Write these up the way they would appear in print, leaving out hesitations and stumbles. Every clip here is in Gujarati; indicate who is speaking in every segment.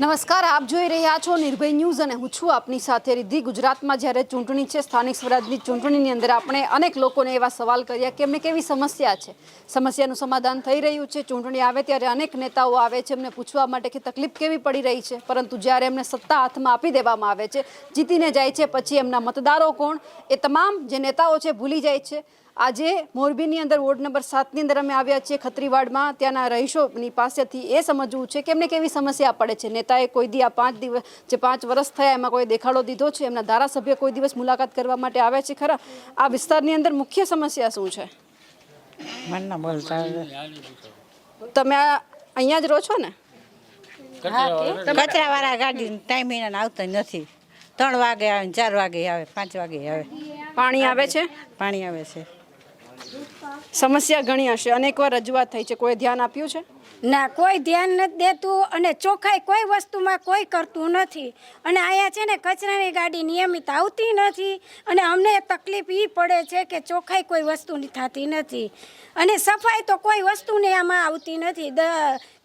Speaker 1: નમસ્કાર, આપ જોઈ રહ્યા છો નિર્ભય ન્યૂઝ અને હું છું આપની સાથે રિદ્ધિ। ગુજરાતમાં જ્યારે ચૂંટણી છે, સ્થાનિક સ્વરાજની ચૂંટણીની અંદર આપણે અનેક લોકોને એવા સવાલ કર્યા કે એમને કેવી સમસ્યા છે, સમસ્યાનું સમાધાન થઈ રહ્યું છે। ચૂંટણી આવે ત્યારે અનેક નેતાઓ આવે છે એમને પૂછવા માટે કે તકલીફ કેવી પડી રહી છે, પરંતુ જ્યારે એમને સત્તા હાથમાં આપી દેવામાં આવે છે, જીતીને જાય છે, પછી એમના મતદારો કોણ એ તમામ જે નેતાઓ છે ભૂલી જાય છે। આજે મોરબીની અંદર વોર્ડ નંબર 7ની અંદર અમે આવ્યા છીએ ખત્રીવાડમાં। ત્યાંના રહીશોની પાસેથી એ સમજવું છે કે એમને કેવી સમસ્યા પડે છે। નેતાએ કોઈ દી આ 5 દિવસ જે 5 વર્ષ થયા એમાં કોઈ દેખાડો દીધો છે? એમના ધારાસભ્ય કોઈ દિવસ મુલાકાત કરવા માટે આવે છે ખરા? આ વિસ્તારની અંદર મુખ્ય સમસ્યા શું છે? તમે અહીંયા જ રહો છો ને?
Speaker 2: કચરાવાળા ગાડી ટાઈમે આવતા નથી। 3 વાગે આવે, 4 વાગે આવે, 5 વાગે આવે।
Speaker 1: પાણી આવે છે?
Speaker 2: પાણી આવે છે।
Speaker 1: સમસ્યા ઘણી હશે, અનેકવાર રજૂઆત થઈ છે, કોઈ ધ્યાન આપ્યું છે?
Speaker 3: ના, કોઈ ધ્યાન નથી દેતું અને ચોખ્ખાઈ કોઈ વસ્તુમાં કોઈ કરતું નથી। અને અહીંયા છે ને કચરાની ગાડી નિયમિત આવતી નથી અને અમને તકલીફ એ પડે છે કે ચોખ્ખાઈ કોઈ વસ્તુની થતી નથી અને સફાઈ તો કોઈ વસ્તુની આમાં આવતી નથી।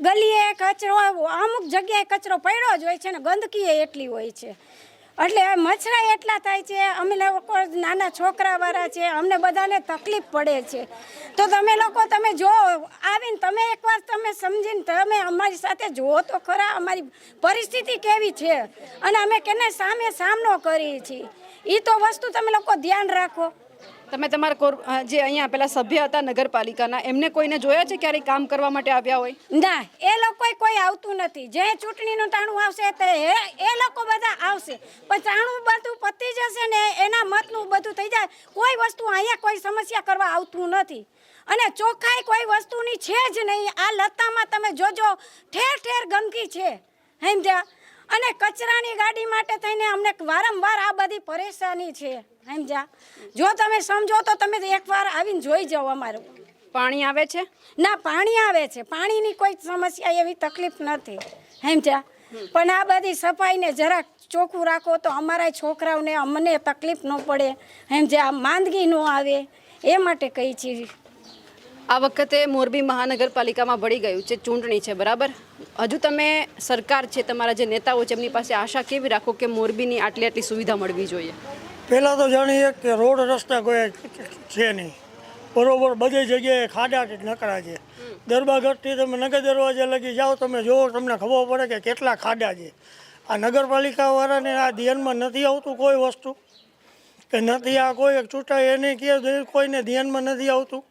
Speaker 3: ગલીએ કચરો, અમુક જગ્યાએ કચરો પડ્યો જ હોય છે ને ગંદકી એટલી હોય છે, એટલે મચ્છરા એટલા થાય છે। અમે લોકો નાના છોકરાવાળા છે, અમને બધાને તકલીફ પડે છે। તો તમે લોકો તમે જો આવીને તમે એકવાર તમે સમજીને તમે અમારી સાથે જુઓ તો ખરા અમારી પરિસ્થિતિ કેવી છે અને અમે કેને સામે સામનો કરીએ છીએ, એ તો વસ્તુ તમે લોકો ધ્યાન રાખો।
Speaker 1: તમે તમારા જે અહીંયા પેલા સભ્ય હતા નગરપાલિકાના, એમને કોઈને જોયા છે ક્યારેય કામ કરવા માટે આવ્યા હોય?
Speaker 3: ના, એ લોકો કોઈ આવતું નથી। જે ચૂંટણીનું ટાણું આવશે તે એ લોકો બધા આવશે, પણ ટાણું બધું પતી જશે ને એના મતનું બધું થઈ જાય, કોઈ વસ્તુ અહીંયા કોઈ સમસ્યા કરવા આવતું નથી અને ચોખ્ખાઈ કોઈ વસ્તુની છે જ નહીં। આ લતામાં તમે જોજો ઠેર ઠેર ગંદકી છે, સમજ્યા? અને કચરાની ગાડી માટે થઈને અમને વારંવાર આ બધી પરેશાની છે, સમજ્યા? જો તમે સમજો તો તમે એકવાર આવીને જોઈ જાઓ અમારું।
Speaker 1: પાણી આવે છે?
Speaker 3: ના, પાણી આવે છે, પાણીની કોઈ સમસ્યા એવી તકલીફ નથી, સમજ્યા? પણ આ બધી સફાઈને જરાક ચોખ્ખું રાખો તો અમારા છોકરાઓને અમને તકલીફ ન પડે, સમજ્યા? માંદગી ન આવે એ માટે કહી છીએ।
Speaker 1: આ વખતે મોરબી મહાનગરપાલિકામાં ભળી ગયું છે, ચૂંટણી છે, બરાબર? હજુ તમે સરકાર છે, તમારા જે નેતાઓ છે એમની પાસે આશા કેવી રાખો કે મોરબીની આટલી સુવિધા મળવી જોઈએ?
Speaker 4: પહેલાં તો જાણીએ કે રોડ રસ્તા કોઈ છે નહીં બરોબર, બધી જગ્યાએ ખાડા નકરા છે। દરબારગઢથી તમે નગર દરવાજા લગી જાઓ, તમે જુઓ, તમને ખબર પડે કે કેટલા ખાડા છે। આ નગરપાલિકાવાળાને આ ધ્યાનમાં નથી આવતું કોઈ વસ્તુ, કે નથી આ કોઈ ચૂંટાય એને કે કોઈને ધ્યાનમાં નથી આવતું,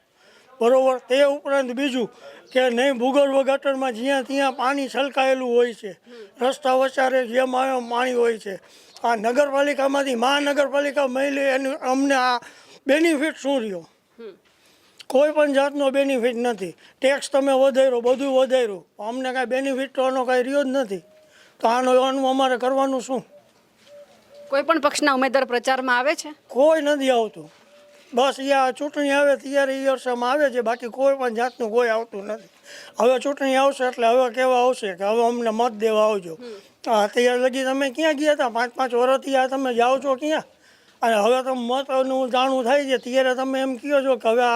Speaker 4: બરાબર? તે ઉપરાંત બીજું કે નહીં, ભૂગર્ભ ગટરમાં જ્યાં ત્યાં પાણી છલકાયેલું હોય છે, રસ્તા વચારે જેમાં પાણી હોય છે। આ નગરપાલિકામાંથી મહાનગરપાલિકા મળી એનું અમને આ બેનિફિટ શું રહ્યો? કોઈ પણ જાતનો બેનિફિટ નથી। ટેક્સ તમે વધાર્યો, બધું વધાર્યું, અમને કાંઈ બેનિફિટ તો આનો કાંઈ રહ્યો જ નથી। તો આનું અમારે કરવાનું શું?
Speaker 1: કોઈ પણ પક્ષના ઉમેદવાર પ્રચારમાં આવે છે?
Speaker 4: કોઈ નથી આવતું, બસ અહીંયા ચૂંટણી આવે ત્યારે એ વર્ષમાં આવે છે, બાકી કોઈ પણ જાતનું કોઈ આવતું નથી। હવે ચૂંટણી આવશે એટલે હવે કહેવા આવશે કે હવે અમને મત દેવા આવજો। અત્યારે લગી તમે ક્યાં ગયા હતા? 5-5 વર્ષથી આ તમે જાઓ છો ક્યાં? અને હવે તમે મતનું જાણવું થાય છે ત્યારે તમે એમ કહો છો કે હવે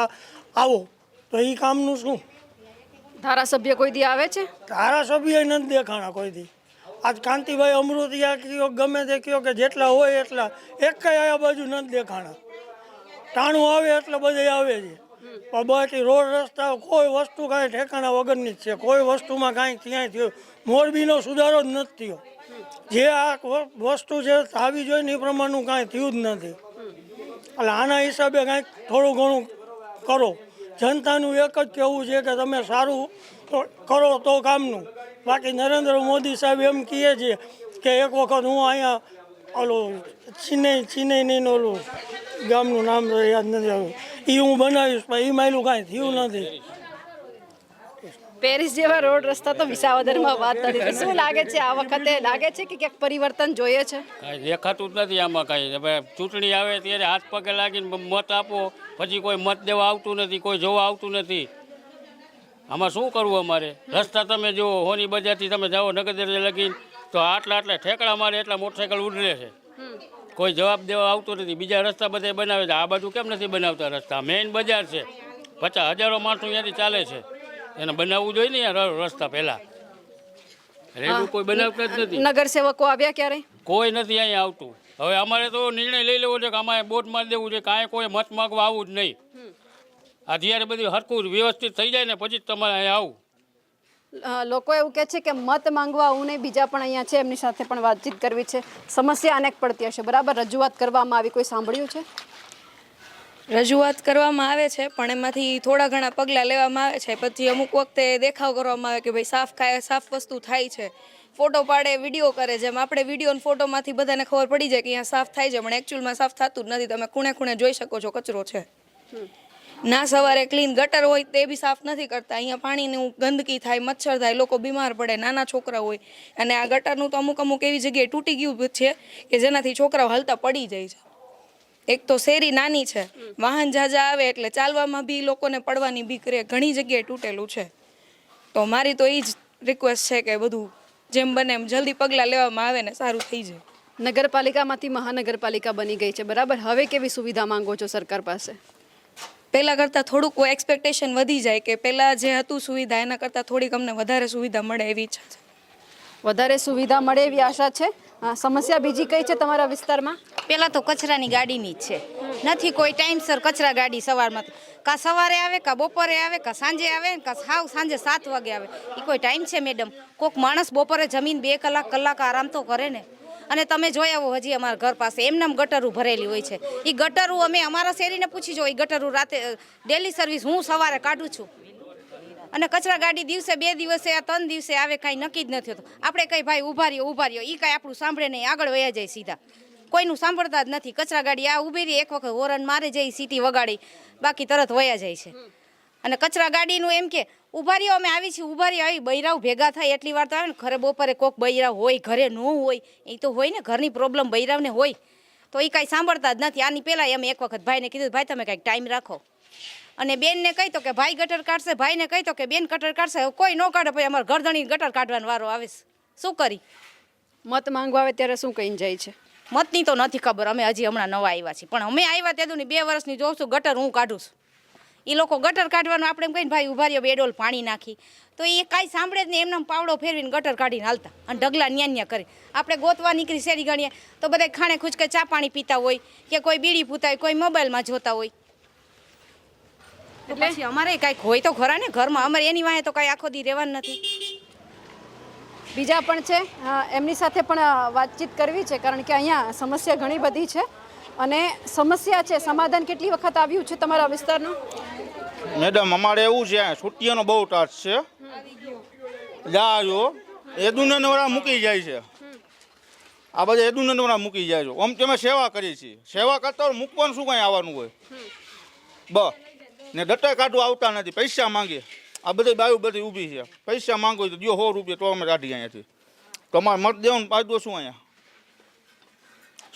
Speaker 4: આવો, તો એ કામનું શું?
Speaker 1: ધારાસભ્ય કોઈ દી આવે છે?
Speaker 4: ધારાસભ્ય નથી દેખાણા કોઈ દી। આજ કાંતિભાઈ અમૃતિયા કયો, ગમે તે કયો કે જેટલા હોય એટલા, એક કઈ આ બાજુ નથી દેખાણા। ટાણું આવે એટલે બધે આવે છે, પણ બાકી રોડ રસ્તા કોઈ વસ્તુ કાંઈ ઠેકાણા વગરની જ છે। કોઈ વસ્તુમાં કાંઈ ક્યાંય થયું મોરબીનો સુધારો જ નથી થયો। જે આ વસ્તુ છે આવી જોઈએ ને એ પ્રમાણનું કાંઈ થયું જ નથી। એટલે આના હિસાબે કાંઈક થોડું ઘણું કરો। જનતાનું એક જ કહેવું છે કે તમે સારું કરો તો કામનું। બાકી નરેન્દ્ર મોદી સાહેબ એમ કહે છે કે એક વખત હું અહીંયા ઓલું ચીનઈનું ઓલું ગામનું નામ યાદ નથી આવ્યું, એ હું બનાવીશ, પણ એ માયલું કાંઈ થયું નથી।
Speaker 1: પેરિસ જેવા રોડ રસ્તા તો વિસાવદરમાં વાત નથી, શું લાગે છે આ વખતે? લાગે છે કે ક્યાંક પરિવર્તન જોઈએ છે?
Speaker 5: કાંઈ દેખાતું જ નથી આમાં કાંઈ। હવે ચૂંટણી આવે ત્યારે હાથ પગે લાગીને મત આપો, પછી કોઈ મત દેવા આવતું નથી, કોઈ જોવા આવતું નથી। આમાં શું કરવું અમારે? રસ્તા તમે જુઓ, હોની બજારથી તમે જાઓ નગર લગીને તો આટલા ઠેકડા મારે એટલા મોટરસાઇકલ ઉડરે છે, કોઈ જવાબ દેવા આવતું નથી। બીજા રસ્તા બધા બનાવે છે, આ બાજુ કેમ નથી બનાવતા રસ્તા? મેઇન બજાર છે, 50,000 માણસો અહીંયાથી ચાલે છે, એને બનાવવું જોઈએ ને યાર રસ્તા પહેલાં। રેડું કોઈ બનાવતા જ નથી.
Speaker 1: નગરસેવકો આવ્યા ક્યારે?
Speaker 5: કોઈ નથી અહીંયા આવતું. હવે અમારે તો નિર્ણય લઈ લેવો છે કે અમારે બોટ મારી દેવું છે, કાંઈ કોઈ મત માગવા આવું જ નહીં. આ જ્યારે બધું હરખું વ્યવસ્થિત થઈ જાય ને પછી જ તમારે અહીંયા આવું.
Speaker 1: લોકો એવું કહે છે કે મત માંગવા આવું નહીં, બીજા પણ અહીંયા છે, એમની સાથે પણ વાતચીત કરવી છે. સમસ્યા અનેક પડતી હશે, બરાબર? રજૂઆત કરવામાં આવી, કોઈ સાંભળ્યું છે?
Speaker 6: રજૂઆત કરવામાં આવે છે પણ એમાંથી થોડા ઘણા પગલાં લેવામાં આવે છે. પછી અમુક વખતે દેખાવ કરવામાં આવે કે ભાઈ સાફ વસ્તુ થાય છે, ફોટો પાડે, વિડીયો કરે. જેમ આપણે વિડીયો અને ફોટોમાંથી બધાને ખબર પડી જાય કે અહીંયા સાફ થાય છે, પણ એકચ્યુઅલમાં સાફ થતું જ નથી. તમે ખૂણે ખૂણે જોઈ શકો છો કચરો છે. ના સવારે ક્લીન ગટર હોય તે બી સાફ નથી કરતા. અહીંયા પાણીનું ગંદકી થાય, મચ્છર થાય, લોકો બીમાર પડે, નાના છોકરા હોય. અને આ ગટરનું તો અમુક એવી જગ્યાએ તૂટી ગયું છે કે જેનાથી છોકરાઓ હાલતા પડી જાય છે. એક તો શેરી નાની છે, વાહન ઝાઝા આવે એટલે ચાલવામાં બી લોકોને પડવાની બીક રહે. ઘણી જગ્યાએ તૂટેલું છે. તો મારી તો એ જ રિક્વેસ્ટ છે કે બધું જેમ બને એમ જલ્દી પગલાં લેવામાં આવે ને સારું થઈ જાય.
Speaker 1: નગરપાલિકામાંથી મહાનગરપાલિકા બની ગઈ છે, બરાબર? હવે કેવી સુવિધા માંગો છો સરકાર પાસે?
Speaker 6: પહેલાં કરતાં થોડુંક એક્સપેક્ટેશન વધી જાય કે પહેલાં જે હતું સુવિધા એના કરતાં થોડીક અમને વધારે સુવિધા મળે એવી ઈચ્છા છે.
Speaker 1: વધારે સુવિધા મળે એવી આશા છે. સમસ્યા બીજી કઈ છે તમારા વિસ્તારમાં?
Speaker 2: પહેલાં તો કચરાની ગાડીની જ છે. નથી કોઈ ટાઈમસર કચરા ગાડી સવારમાં કાં સવારે આવે, કાં બપોરે આવે, કાં સાંજે આવે, કાં સાંજે 7 વાગે આવે. એ કોઈ ટાઈમ છે મેડમ? કોઈક માણસ બપોરે જમીન 2 કલાક આરામ તો કરે ને. અને તમે જોઈ આવો હજી અમારા ઘર પાસે એમનેમ ગટરું ભરેલી હોય છે. એ ગટરું અમે અમારા શેરીને પૂછી જો, એ ગટરું રાતે ડેલી સર્વિસ હું સવારે કાઢું છું. અને કચરા ગાડી દિવસે 2 દિવસે 3 દિવસે આવે, કાંઈ નક્કી જ નથી હોતું. આપણે કંઈ ભાઈ ઊભા રહ્યો એ કાંઈ આપણું સાંભળે નહીં, આગળ વયા જાય સીધા. કોઈનું સાંભળતા જ નથી. કચરા ગાડી આ ઊભી રહી, એક વખત હોરન મારે જાય, સીટી વગાડી, બાકી તરત વયા જાય છે. અને કચરા ગાડીનું એમ કે ઊભા રહ્યો, અમે આવી છીએ, ઊભા રહ્યો, આવી બૈરાવ ભેગા થાય એટલી વાર તો આવે ને. ઘરે બપોરે કોક બૈરાવ હોય, ઘરે ન હોય, એ તો હોય ને, ઘરની પ્રોબ્લેમ બૈરાવને હોય, તો એ કાંઈ સાંભળતા જ નથી. આની પહેલાં અમે એક વખત ભાઈને કીધું, ભાઈ તમે કાંઈક ટાઈમ રાખો. અને બેનને કહી તો કે ભાઈ ગટર કાઢશે, ભાઈને કહી તો કે બેન ગટર કાઢશે. કોઈ ન કાઢે, પછી અમારે ઘરધણી ગટર કાઢવાનો વારો આવે. શું કરી?
Speaker 1: મત માંગવા આવે ત્યારે શું કહીને જાય છે?
Speaker 2: મતની તો નથી ખબર, અમે હજી હમણાં નવા આવ્યા છીએ. પણ અમે આવ્યા તેદુની 2 વર્ષની જોઉં છું ગટર હું કાઢું છું. એ લોકો ગટર કાઢવાનું આપણે એમ કહીને ભાઈ ઉભા રહ્યો, 2 ડોલ પાણી નાખી, તો એ કાંઈ સાંભળે જ નહીં. એમને પાવડો ફેરવીને ગટર કાઢીને હાલતા અને ઢગલા ન્યા કરી. આપણે ગોતવા નીકળી શેરી ગણીએ તો બધા ખાણે ખૂચકે ચા પાણી પીતા હોય, કે કોઈ બીડી પૂતા હોય, કોઈ મોબાઈલમાં જોતા હોય. એટલે પછી અમારે કાંઈક હોય તો ખરા ને ઘરમાં. અમારે એની વાંહે તો કાંઈ આખો દી રહેવાનું નથી.
Speaker 1: બીજા પણ છે, એમની સાથે પણ વાતચીત કરવી છે, કારણ કે અહીંયા સમસ્યા ઘણી બધી છે. અને સમસ્યા છે, સમાધાન કેટલી વખત આવ્યું છે તમારા વિસ્તારનું?
Speaker 7: મેડમ અમારે એવું છે, છુટ્ટીઓનો બહુ ટાસ છે. જાજો એદુનવાળા મૂકી જાય છે, આ બધા એદુનવાળા મૂકી જાય છે. આમ તમે સેવા કરી છીએ, સેવા કરતા હોય મૂકવાનું શું કાંઈ આવવાનું હોય? ને ડટર કાઢવા આવતા નથી, પૈસા માંગે. આ બધી બાયું બધી ઊભી છે, પૈસા માંગો તો દો 100 રૂપિયા તો અમે કાઢી અહીંયાથી. તમારે મત દેવાનું ફાયદો શું? અહીંયા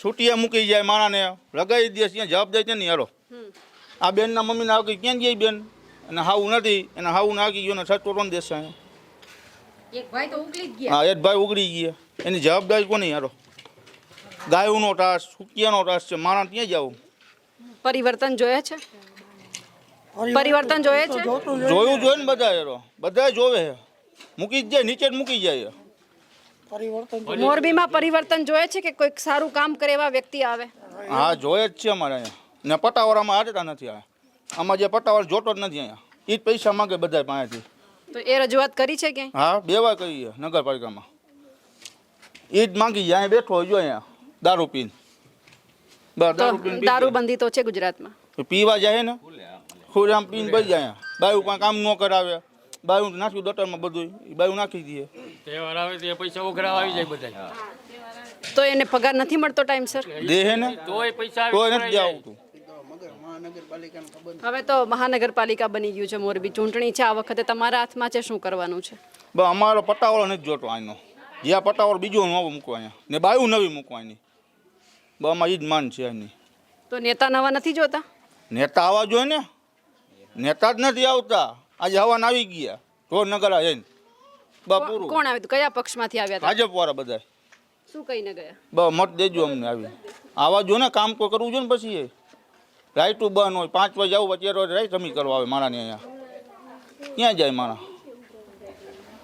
Speaker 7: છૂટિયા મૂકી જાય, માણાને લગાવી દે, ત્યાં જવાબદારી છે નહીં. હાલો આ બેનના મમ્મીને આવી ક્યાં જાય બેન, અને હાવું નથી, એને હાવું નાખી ગયો ને છતો કોણ દેશે અહીંયા?
Speaker 2: એક ભાઈ તો ઉગલી જ ગયા.
Speaker 7: હા, એક ભાઈ ઉગડી ગયા, એની જવાબદારી કોની? હાલો ગાયોનો ટાસ, છૂટિયાનો ટાસ છે, માણા ત્યાં જવું.
Speaker 1: પરિવર્તન જોયે છે? પરિવર્તન જોઈએ છે?
Speaker 7: જોયું જોઈએ ને બધા, યારો બધા જોવે છે. મૂકી જ જાય, નીચે જ મૂકી જાય.
Speaker 1: મોરબીમાં પરિવર્તન જોયે છે કે કોઈક સારું કામ કરે એવા વ્યક્તિ આવે?
Speaker 7: હા, જોઈએ જ છે અમારે અહીંયા. ને પટાવાળામાં હાજતા નથી. આમાં જે પટાવાળા જોતો જ નથી અહીંયા, એ જ પૈસા માંગે બધા પાસેથી.
Speaker 1: તો એ રજૂઆત કરી છે ક્યાંય?
Speaker 7: હા, 2 વાર કરી છે નગરપાલિકામાં. એ જ માંગી જાય, અહીંયા બેઠો હોય જો, અહીંયા દારૂ પીને.
Speaker 1: દારૂબંધી તો છે ગુજરાતમાં.
Speaker 7: પીવા જાય ને ખુરામ પીને બધી જાય. બાયું પણ કામ ન કરાવે, બાયું નાખ્યું ડટરમાં બધું, એ બાયું નાખી દે.
Speaker 5: તહેવાર આવે તે પૈસા ઉઘરાવા આવી જાય બધા.
Speaker 1: તો એને પગાર નથી મળતો ટાઈમસર?
Speaker 7: દે ને
Speaker 5: તોય પૈસા
Speaker 7: તોય નથી આવતું.
Speaker 1: હવે તો મહાનગરપાલિકા બની ગયું છે મોરબી, ચૂંટણી છે આ વખતે, તમારા હાથમાં છે, શું કરવાનું છે?
Speaker 7: બસ અમારો પટાવાળો નથી જોતો અહીંનો. જ્યાં પટાવાળો બીજો નવો મૂકવા અહીંયા, ને બાયું નવી મૂકવાની. બસ અમારી જ માન છે એની.
Speaker 1: તો નેતા નવા નથી જોતા?
Speaker 7: નેતા આવવા જોઈએ ને, નેતા જ નથી આવતા. આજે હવાન આવી ગયા ઢોરનગર જઈને. બસ પૂરું.
Speaker 1: કોણ આવ્યું? કયા પક્ષમાંથી આવ્યા હતા?
Speaker 7: ભાજપ વાળા બધા.
Speaker 1: શું કહીને ગયા?
Speaker 7: બસ મત દેજો અમને. આવી આવા જો ને, કામ તો કરવું જોઈએ ને. પછી એ રાઈટું બંધ હોય, 5 વાગે આવું, અત્યારે રાઈટ રમી કરવા આવે મારાને અહીંયા. ક્યાં જાય મારા?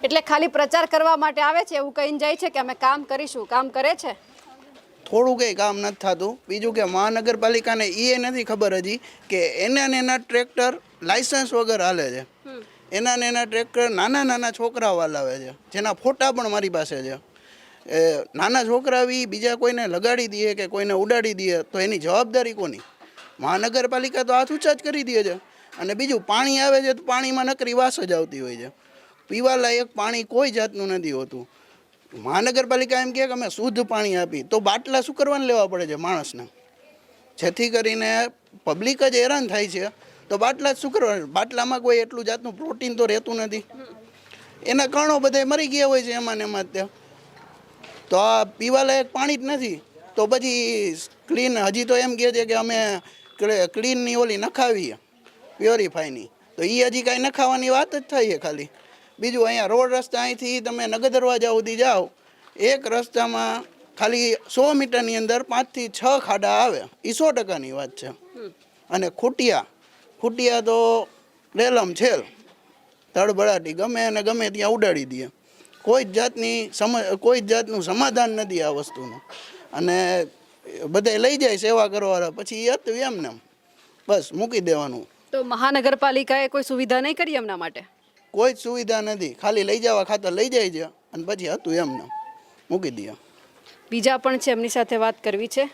Speaker 1: એટલે ખાલી પ્રચાર કરવા માટે આવે છે એવું કહીને જાય છે કે અમે કામ કરીશું, કામ કરે છે?
Speaker 8: થોડું કંઈ કામ નથી થતું. બીજું કે મહાનગરપાલિકાને એ નથી ખબર હજી કે એના ને એના ટ્રેક્ટર લાઇસન્સ વગર હાલે છે. એના ને એના ટ્રેક્ટર નાના નાના છોકરાઓ હલાવે છે, જેના ફોટા પણ મારી પાસે છે. નાના છોકરા બી બીજા કોઈને લગાડી દે કે કોઈને ઉડાડી દે તો એની જવાબદારી કોની? મહાનગરપાલિકા તો હાથ ઊંચા જ કરી દે છે. અને બીજું પાણી આવે છે તો પાણીમાં નકરી વાસ જ આવતી હોય છે. પીવાલાયક પાણી કોઈ જાતનું નથી હોતું. મહાનગરપાલિકા એમ કહે કે અમે શુદ્ધ પાણી આપી, તો બાટલા શું કરવાને લેવા પડે છે માણસને? જેથી કરીને પબ્લિક જ હેરાન થાય છે. તો બાટલા જ શું કરવા? બાટલામાં કોઈ એટલું જાતનું પ્રોટીન તો રહેતું નથી. એના કારણો બધા મરી ગયા હોય છે એમાં ને એમાં જ. તો આ પીવાલાયક પાણી જ નથી તો પછી ક્લીન, હજી તો એમ કહે છે કે અમે ક્લીનની ઓલી નખાવીએ પ્યોરિફાઈની, તો એ હજી કાંઈ નખાવાની વાત જ થાય છે ખાલી. બીજું અહીંયા રોડ રસ્તા અહીંથી તમે નગર દરવાજા સુધી જાઓ, એક રસ્તામાં ખાલી 100 મીટરની અંદર 5 થી 6 ખાડા આવે, એ 100%ની વાત છે. અને ખૂટિયા તો રેલમ છેલ તડબડાટી ગમે અને ગમે ત્યાં ઉડાડી દે. કોઈ જ જાતનું સમાધાન નથી આ વસ્તુનું. અને બધા લઈ જાય સેવા કરવાવાળા, પછી એ હતું એમને બસ મૂકી દેવાનું.
Speaker 1: તો મહાનગરપાલિકાએ કોઈ સુવિધા નહીં કરી એમના માટે?
Speaker 8: કોઈ જ સુવિધા નથી, ખાલી લઈ જવા ખાતર લઈ જાય છે અને પછી હતું એમને મૂકી દે.
Speaker 1: બીજા પણ છે, એમની સાથે વાત કરવી છે.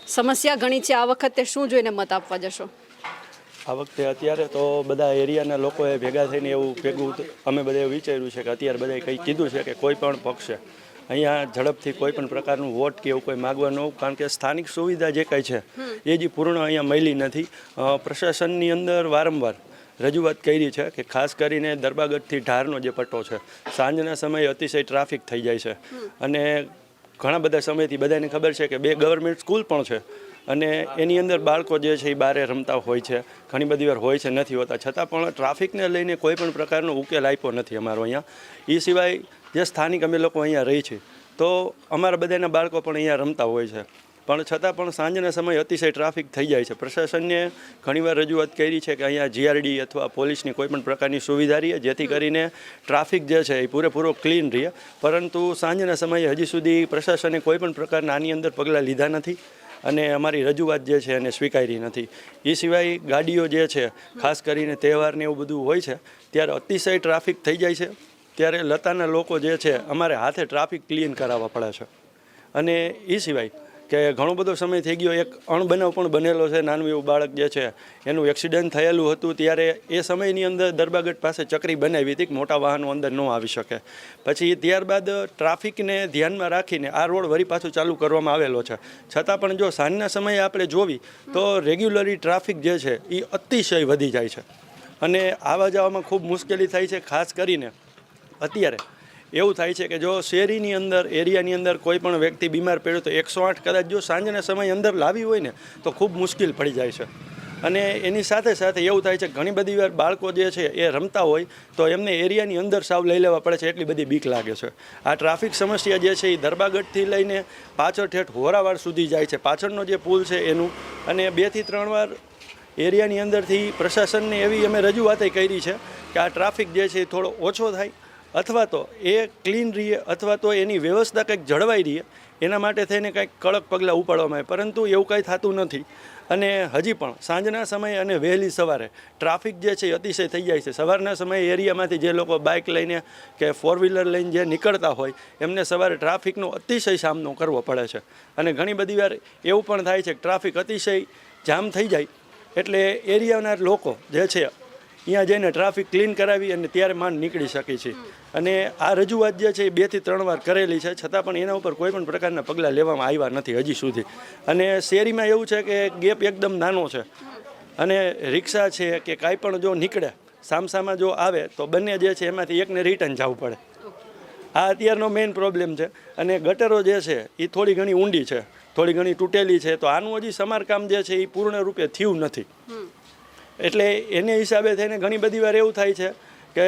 Speaker 1: સમસ્યા ઘણી છે, આ વખતે શું જોઈને મત આપવા જશો?
Speaker 9: આ વખતે અત્યારે તો બધા એરિયાના લોકોએ ભેગા થઈને અમે બધાએ વિચાર્યું છે કે અત્યારે બધાએ કંઈ કીધું છે કે કોઈ પણ પક્ષે અહીંયા ઝડપથી કોઈ પણ પ્રકારનું વોટ કે એવું કોઈ માગવાનું, કારણ કે સ્થાનિક સુવિધા જે કંઈ છે એ જે પૂર્ણ અહીંયા મળી નથી. પ્રશાસનની અંદર વારંવાર રજૂઆત કરી છે કે ખાસ કરીને દરબાગઢથી ઢારનો જે પટ્ટો છે, સાંજના સમયે અતિશય ટ્રાફિક થઈ જાય છે. અને ઘણા બધા સમયથી બધાને ખબર છે કે 2 ગવર્મેન્ટ સ્કૂલ પણ છે અને એની અંદર બાળકો જે છે એ બહાર રમતા હોય છે, ઘણી બધી વાર હોય છે, નથી હોતા. છતાં પણ ટ્રાફિકને લઈને કોઈ પણ પ્રકારનો ઉકેલ આપ્યો નથી અમારો અહીંયા. એ સિવાય જે સ્થાનિક અમે લોકો અહીંયા રહી છીએ તો અમારા બધાના બાળકો પણ અહીંયા રમતા હોય છે, પણ છતાં પણ સાંજના સમયે અતિશય ટ્રાફિક થઈ જાય છે. પ્રશાસનને ઘણીવાર રજૂઆત કરી છે કે અહીંયા જીઆરડી અથવા પોલીસની કોઈ પણ પ્રકારની સુવિધા રહે, જેથી કરીને ટ્રાફિક જે છે એ પૂરેપૂરો ક્લીન રહે. પરંતુ સાંજના સમયે હજી સુધી પ્રશાસને કોઈ પણ પ્રકારના આની અંદર પગલાં લીધા નથી અને અમારી રજૂઆત જે છે એને સ્વીકારી નથી. એ સિવાય ગાડીઓ જે છે, ખાસ કરીને તહેવારને એવું બધું હોય છે ત્યારે અતિશય ટ્રાફિક થઈ જાય છે. ત્યારે લતાના લોકો જે છે અમારે હાથે ટ્રાફિક ક્લીન કરાવવા પડે છે. અને એ સિવાય કે ઘણો બધો સમય થઈ ગયો, એક અણબનાવ પણ બનેલો છે. નાનું એવું બાળક જે છે એનું એક્સિડન્ટ થયેલું હતું, ત્યારે એ સમયની અંદર દરબાગઢ પાસે ચકરી બનાવી હતી કે મોટા વાહનો અંદર ન આવી શકે. પછી ત્યારબાદ ટ્રાફિકને ધ્યાનમાં રાખીને આ રોડ વળી પાછું ચાલુ કરવામાં આવેલો છે. છતાં પણ જો સાંજના સમયે આપણે જોવી તો રેગ્યુલરી ટ્રાફિક જે છે એ અતિશય વધી જાય છે અને આવવા જવામાં ખૂબ મુશ્કેલી થાય છે. ખાસ કરીને અત્યારે એવું થાય છે કે જો શહેરીની અંદર એરિયાની અંદર કોઈ પણ વ્યક્તિ બીમાર પડ્યો તો 108 કદાચ જો સાંજના સમય અંદર લાવી હોય ને તો ખૂબ મુશ્કેલ પડી જાય છે. અને એની સાથે સાથે એવું થાય છે ઘણી બધી વાર બાળકો જે છે એ રમતા હોય તો એમને એરિયાની અંદર સાવ લઈ લેવા પડે છે, એટલી બધી બીક લાગે છે. આ ટ્રાફિક સમસ્યા જે છે એ દરબાગઢથી લઈને પાછળ ઠેઠ હોરાવાડ સુધી જાય છે. પાછળનો જે પુલ છે એનું, અને 2 થી 3 વાર એરિયાની અંદરથી પ્રશાસનને એવી અમે રજૂઆત કરી છે કે આ ટ્રાફિક જે છે એ થોડો ઓછો થાય અથવા તો એ ક્લીન રહીએ અથવા તો એની વ્યવસ્થા કંઈક જળવાઈ રહીએ, એના માટે થઈને કંઈક કડક પગલાં ઉપાડવામાં આવે. પરંતુ એવું કંઈ થતું નથી. અને હજી પણ સાંજના સમયે અને વહેલી સવારે ટ્રાફિક જે છે એ અતિશય થઈ જાય છે. સવારના સમયે એરિયામાંથી જે લોકો બાઇક લઈને કે 4-વ્હીલર લઈને જે નીકળતા હોય એમને સવારે ટ્રાફિકનો અતિશય સામનો કરવો પડે છે. અને ઘણી બધી વાર એવું પણ થાય છે કે ટ્રાફિક અતિશય જામ થઈ જાય એટલે એરિયાના લોકો જે છે અહીંયા જઈને ટ્રાફિક ક્લીન કરાવી અને ત્યારે માંડ નીકળી શકે છે. અને આ રજૂઆત જે છે એ 2 થી 3 વાર કરેલી છે, છતાં પણ એના ઉપર કોઈ પણ પ્રકારના પગલાં લેવામાં આવ્યા નથી હજી સુધી. અને શેરીમાં એવું છે કે ગેપ એકદમ નાનો છે અને રિક્ષા છે કે કાંઈ પણ જો નીકળે સામસામા જો આવે તો બંને જે છે એમાંથી એકને રિટર્ન જવું પડે. આ અત્યારનો મેઇન પ્રોબ્લેમ છે. અને ગટરો જે છે એ થોડી ઘણી ઊંડી છે, થોડી ઘણી તૂટેલી છે, તો આનું હજી સમારકામ જે છે એ પૂર્ણ રૂપે થયું નથી. એટલે એને હિસાબે થઈને ઘણી બધી વાર એવું થાય છે કે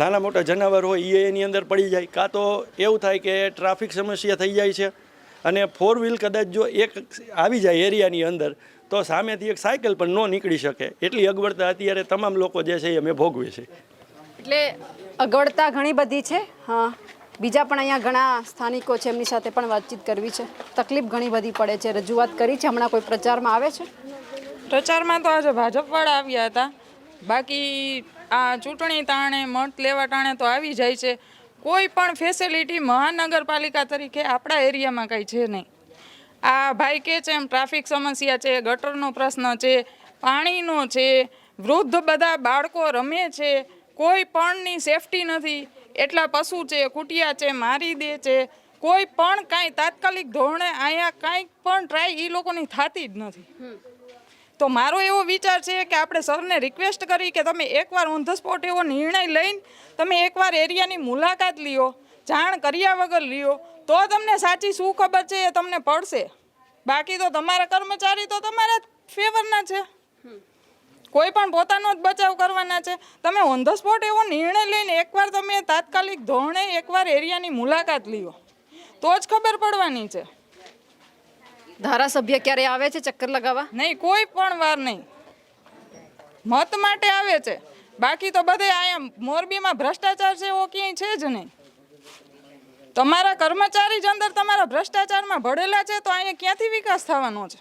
Speaker 9: નાના મોટા જનાવર હોય એ એની અંદર પડી જાય, કાં તો એવું થાય કે ટ્રાફિક સમસ્યા થઈ જાય છે. અને 4 વ્હીલ કદાચ જો એક આવી જાય એરિયાની અંદર તો સામેથી એક સાયકલ પણ ન નીકળી શકે, એટલી અગવડતા અત્યારે તમામ લોકો જે છે એ અમે ભોગવીએ છીએ.
Speaker 1: એટલે અગવડતા ઘણી બધી છે. હા, બીજા પણ અહીંયા ઘણા સ્થાનિકો છે, એમની સાથે પણ વાતચીત કરવી છે. તકલીફ ઘણી બધી પડે છે, રજૂઆત કરી છે. હમણાં કોઈ પ્રચારમાં આવે છે?
Speaker 10: પ્રચારમાં તો આજે ભાજપવાળા આવ્યા હતા, બાકી આ ચૂંટણી ટાણે મત લેવા ટાણે તો આવી જાય છે. કોઈ પણ ફેસિલિટી મહાનગરપાલિકા તરીકે આપણા એરિયામાં કંઈ છે નહીં. આ ભાઈ કહે છે એમ ટ્રાફિક સમસ્યા છે, ગટરનો પ્રશ્ન છે, પાણીનો છે, વૃદ્ધ બધા બાળકો રમે છે, કોઈ પણની સેફટી નથી. એટલા પશુ છે, કુટિયા છે, મારી દે છે. કોઈ પણ કાંઈ તાત્કાલિક ધોરણે અહીંયા કાંઈ પણ ટ્રાય એ લોકોની થતી જ નથી. તો મારો એવો વિચાર છે કે આપણે સરને રિક્વેસ્ટ કરી કે તમે એકવાર ઓન ધ સ્પોટ એવો નિર્ણય લઈને તમે એકવાર એરિયાની મુલાકાત લ્યો, જાણ કર્યા વગર લ્યો, તો તમને સાચી શું ખબર છે એ તમને પડશે. બાકી તો તમારા કર્મચારી તો તમારા ફેવરના છે, કોઈ પણ પોતાનો જ બચાવ કરવાના છે. તમે ઓન ધ સ્પોટ એવો નિર્ણય લઈને એકવાર તમે તાત્કાલિક ધોરણે એકવાર એરિયાની મુલાકાત લ્યો તો જ ખબર પડવાની છે.
Speaker 1: ધારાસભ્ય ક્યારે આવે છે ચક્કર લગાવવા?
Speaker 10: નહીં, કોઈ પણ વાર નહીં. મત માટે આવે છે, બાકી તો બધે અહીંયા મોરબીમાં ભ્રષ્ટાચાર છે એવો ક્યાંય છે જ નહીં. તમારા કર્મચારી જ અંદર તમારા ભ્રષ્ટાચારમાં ભળેલા છે તો અહીંયા ક્યાંથી વિકાસ થવાનો છે?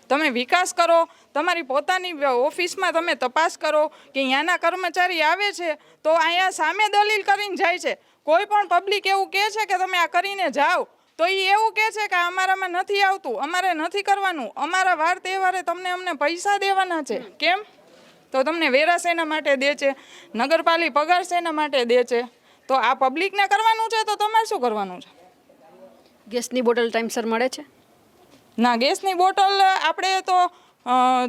Speaker 10: તમે વિકાસ કરો, તમારી પોતાની ઓફિસમાં તમે તપાસ કરો કે અહીંયાના કર્મચારી આવે છે તો અહીંયા સામે દલીલ કરીને જાય છે. કોઈ પણ પબ્લિક એવું કહે છે કે તમે આ કરીને જાઓ તો એ એવું કહે છે કે અમારામાં નથી આવતું, અમારે નથી કરવાનું, અમારા વાર તહેવારે અમને પૈસા દેવાના છે. કેમ? તો તમને વેરા શેના માટે દે છે, નગરપાલિકા પગાર શેના માટે દે છે? તો આ પબ્લિકને કરવાનું છે તો તમારે શું કરવાનું છે?
Speaker 1: ગેસની બોટલ ટાઈમસર મળે છે?
Speaker 10: ના, ગેસની બોટલ આપણે તો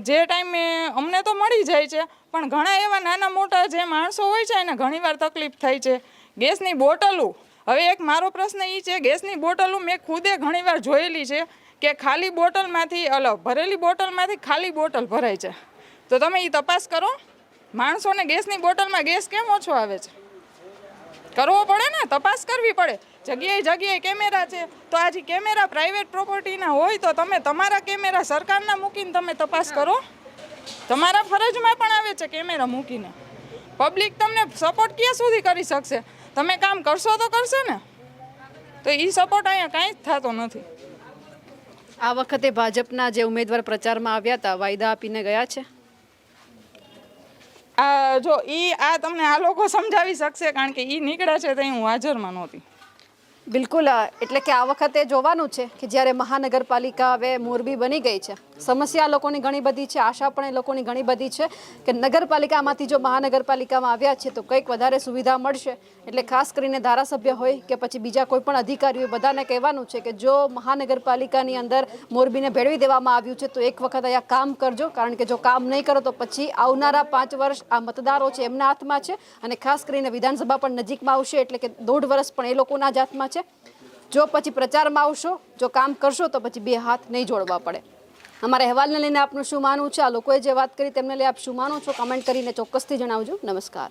Speaker 10: જે ટાઈમે અમને તો મળી જાય છે, પણ ઘણા એવા નાના મોટા જે માણસો હોય છે એને ઘણીવાર તકલીફ થાય છે. ગેસની બોટલો, હવે એક મારો પ્રશ્ન એ છે, ગેસની બોટલો મેં ખુદે ઘણીવાર જોયેલી છે કે ખાલી બોટલમાંથી ભરેલી બોટલમાંથી ખાલી બોટલ ભરાય છે. તો તમે એ તપાસ કરો, માણસોને ગેસની બોટલમાં ગેસ કેમ ઓછો આવે છે? કરવો પડે ને, તપાસ કરવી પડે. જગ્યાએ જગ્યાએ કેમેરા છે, તો આજે કેમેરા પ્રાઇવેટ પ્રોપર્ટીના હોય તો તમે તમારા કેમેરા સરકારના મૂકીને તમે તપાસ કરો. તમારા ફરજમાં પણ આવે છે કેમેરા મૂકીને. પબ્લિક તમને સપોર્ટ ક્યાં સુધી કરી શકશે? તમે કામ કરશો તો કરશે ને. તો એ સપોર્ટ અહીંયા કાંઈ જ થતો નથી.
Speaker 1: આ વખતે ભાજપના જે ઉમેદવાર પ્રચારમાં આવ્યા હતા, વાયદા આપીને ગયા છે?
Speaker 10: જો આ તમને આ લોકો સમજાવી શકશે, કારણ કે એ નીકળ્યા છે તો હું હાજરમાં નહોતી.
Speaker 1: બિલકુલ, એટલે કે આ વખતે જોવાનું છે કે જ્યારે મહાનગરપાલિકા હવે મોરબી બની ગઈ છે, સમસ્યા લોકોની ઘણી બધી છે, આશા પણ એ લોકોની ઘણી બધી છે કે નગરપાલિકામાંથી જો મહાનગરપાલિકામાં આવ્યા છે તો કંઈક વધારે સુવિધા મળશે. એટલે ખાસ કરીને ધારાસભ્ય હોય કે પછી બીજા કોઈ પણ અધિકારીઓ બધાને કહેવાનું છે કે જો મહાનગરપાલિકાની અંદર મોરબીને ભેળવી દેવામાં આવ્યું છે તો એક વખત અહીંયા કામ કરજો, કારણ કે જો કામ નહીં કરો તો પછી આવનારા 5 વર્ષ આ મતદારો છે એમના હાથમાં છે. અને ખાસ કરીને વિધાનસભા પણ નજીકમાં આવશે, એટલે કે 1.5 વર્ષ પણ એ લોકોના જ હાથમાં છે. જો પછી પ્રચારમાં આવશો, જો કામ કરશો તો પછી 2 હાથ નહીં જોડવા પડે. અમારા અહેવાલને લઈને આપનું શું માનવું છે, આ લોકોએ જે વાત કરી તેમને લઈ આપ શું માનો છો, કમેન્ટ કરીને ચોક્કસથી જણાવજો. નમસ્કાર.